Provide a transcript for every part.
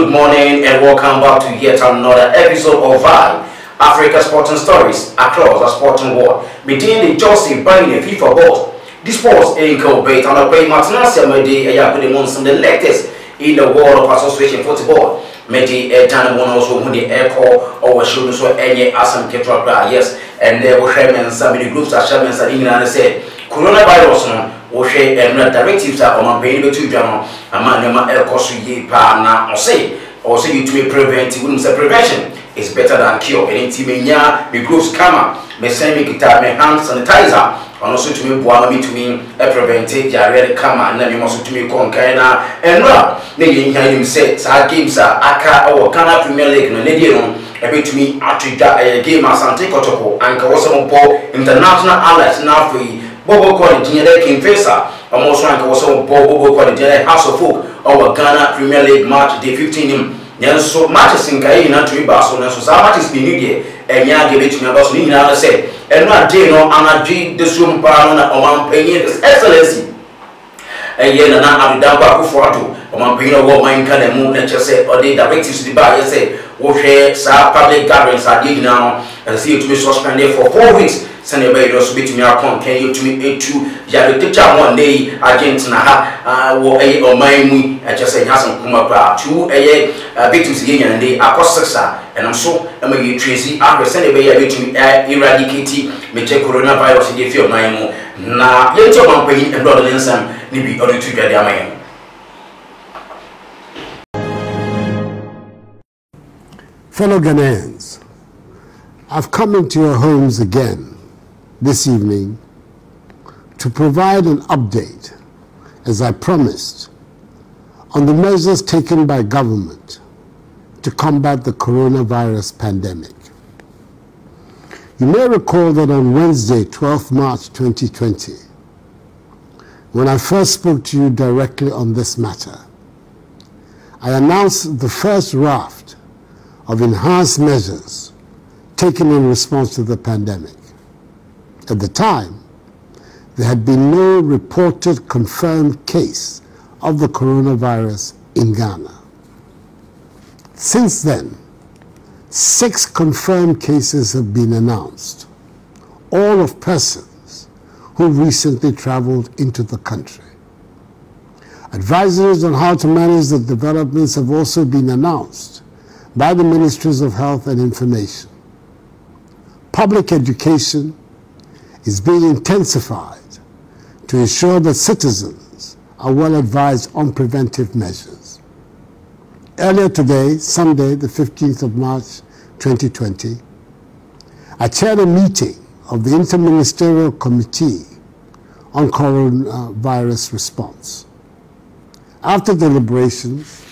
Good morning and welcome back to yet another episode of Africa Sporting Stories across the sporting world. Between the Chelsea buying a FIFA board, the sports incumbent and a pay Martinez Medi and the latest in the world of association football. Medi Tan also who the airport or should so any Assam Ketra, yes, and there were Sherman, some of the groups are Sherman and England said coronavirus. Oshe directives are on paying the two journal, a man Kosu pa or say you to be preventive, wouldn't say prevention is better than cure. And intimia, the groups come, me send me guitar, me hand sanitizer, and also to me, boil to me, a preventive, Jared come, and then you must to me concaina, and rap. Maybe him say, our games are Aka or Ghana Premier League, no lady a bit to me, a game as Sante Kotoko, and Kawasamo International Allies now free. Bobo quality King Fesa, and also also Bobo quality House of Folk, our Ghana Premier League match day 15. Yes, so matches in Kaina to Barcelona, so matches being here, and Yan gave it to me about Nina said, and not Dino, and I the Zoom Parana, or one paying his excellency. And yet, Nana Addo for one paying over mine can and moon and just say, or the directives to the bar, say, okay, sir, public gatherings are digging now, and see you to be suspended for 4 weeks. Send your baby to me account. Can you to me a two? Yard teacher one day, Argentina, or my I just say, Hassan Kumapa, 2 victims again, and they are cost and I'm so I'm a Tracy. I will send a baby to eradicate me check coronavirus if you're my mo. Now, let's talk about paying and brother and some, maybe only to get their man. Fellow Ghanaians, I've come into your homes again this evening to provide an update, as I promised, on the measures taken by government to combat the coronavirus pandemic. You may recall that on Wednesday, 12th March 2020, when I first spoke to you directly on this matter, I announced the first raft of enhanced measures taken in response to the pandemic. At the time, there had been no reported confirmed case of the coronavirus in Ghana. Since then, 6 confirmed cases have been announced, all of persons who recently traveled into the country. Advisories on how to manage the developments have also been announced by the Ministries of Health and Information. Public education is being intensified to ensure that citizens are well advised on preventive measures. Earlier today, Sunday, the 15th of March 2020, I chaired a meeting of the Interministerial Committee on Coronavirus Response. After deliberations,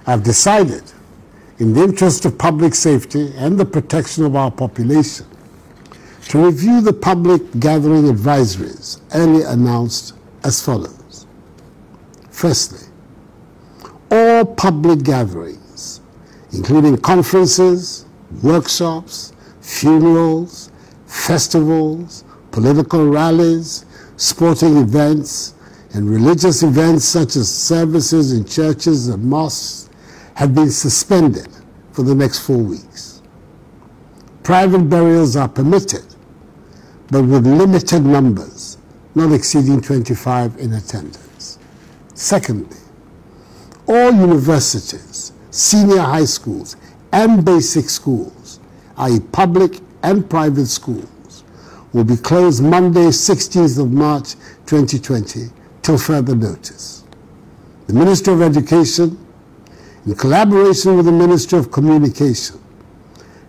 I've decided, in the interest of public safety and the protection of our population, to review the public gathering advisories earlier announced as follows. Firstly, all public gatherings, including conferences, workshops, funerals, festivals, political rallies, sporting events, and religious events such as services in churches and mosques, have been suspended for the next 4 weeks. Private burials are permitted, but with limited numbers, not exceeding 25 in attendance. Secondly, all universities, senior high schools, and basic schools, i.e. public and private schools, will be closed Monday, 16th of March 2020, till further notice. The Ministry of Education, in collaboration with the Ministry of Communication,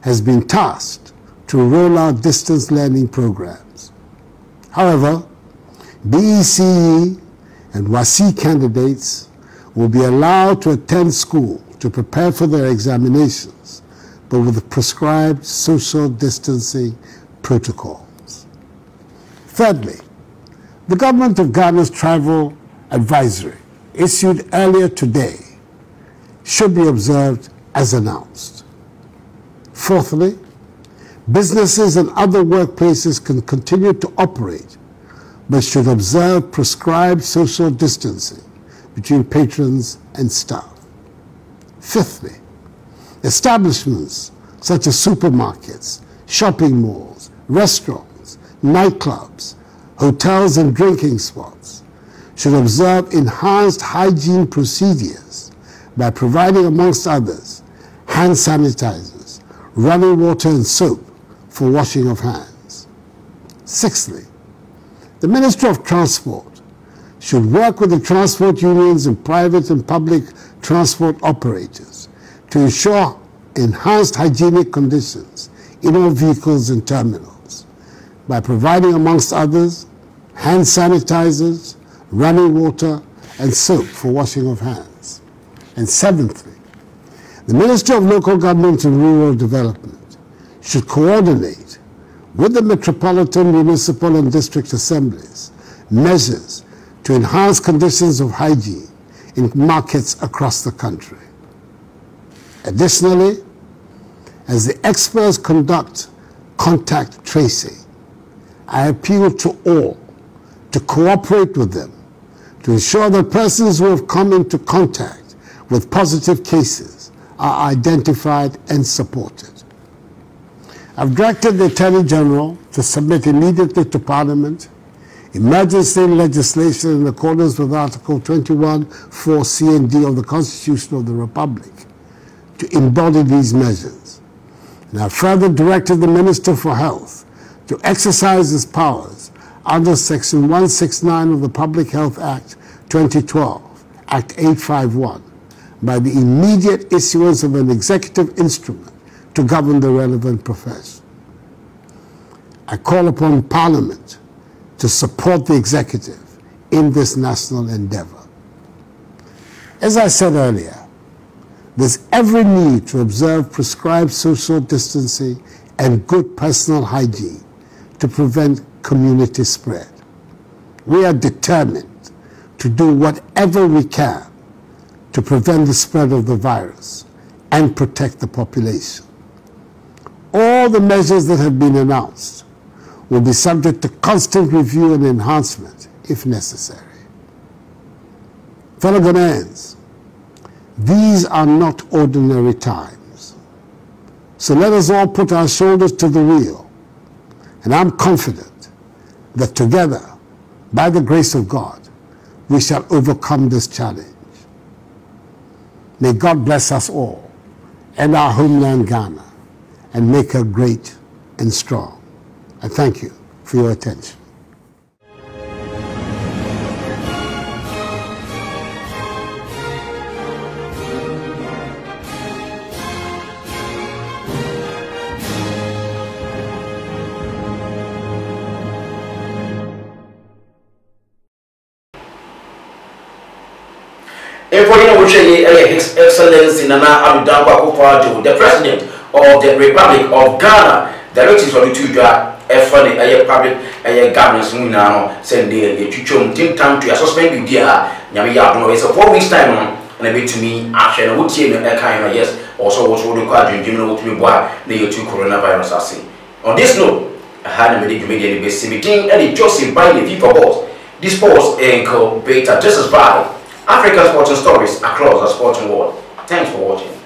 has been tasked to roll out distance learning programs. However, BECE and WASI candidates will be allowed to attend school to prepare for their examinations, but with the prescribed social distancing protocols. Thirdly, the government of Ghana's travel advisory, issued earlier today, should be observed as announced. Fourthly, businesses and other workplaces can continue to operate, but should observe prescribed social distancing between patrons and staff. Fifthly, establishments such as supermarkets, shopping malls, restaurants, nightclubs, hotels and drinking spots should observe enhanced hygiene procedures by providing, amongst others, hand sanitizers, running water and soap for washing of hands. Sixthly, the Ministry of Transport should work with the transport unions and private and public transport operators to ensure enhanced hygienic conditions in all vehicles and terminals by providing, amongst others, hand sanitizers, running water and soap for washing of hands. And seventhly, the Ministry of Local Government and Rural Development should coordinate with the metropolitan, municipal and district assemblies measures to enhance conditions of hygiene in markets across the country. Additionally, as the experts conduct contact tracing, I appeal to all to cooperate with them to ensure that persons who have come into contact with positive cases are identified and supported. I've directed the Attorney General to submit immediately to Parliament emergency legislation in accordance with Article 21(4)(c) and (d) of the Constitution of the Republic to embody these measures. And I've further directed the Minister for Health to exercise his powers under Section 169 of the Public Health Act 2012, Act 851, by the immediate issuance of an executive instrument to govern the relevant profession. I call upon Parliament to support the executive in this national endeavor. As I said earlier, there's every need to observe prescribed social distancing and good personal hygiene to prevent community spread. We are determined to do whatever we can to prevent the spread of the virus and protect the population. All the measures that have been announced will be subject to constant review and enhancement if necessary. Fellow Ghanaians, these are not ordinary times. So let us all put our shoulders to the wheel, and I'm confident that together, by the grace of God, we shall overcome this challenge. May God bless us all and our homeland Ghana and make her great and strong. I thank you for your attention. His Excellency Nana Addo, the President of the Republic of Ghana, directing for the two funny public governance now send the chuchum time to suspend with dear Yami it's a 4 weeks time and a bit to me action would see a kind of yes also was required in general to be why the two coronavirus are seen. On this note, I had a medical media based meeting and the Joseph by the FIFA boss. This post and beta just as by African sporting stories across the sporting world. Thanks for watching.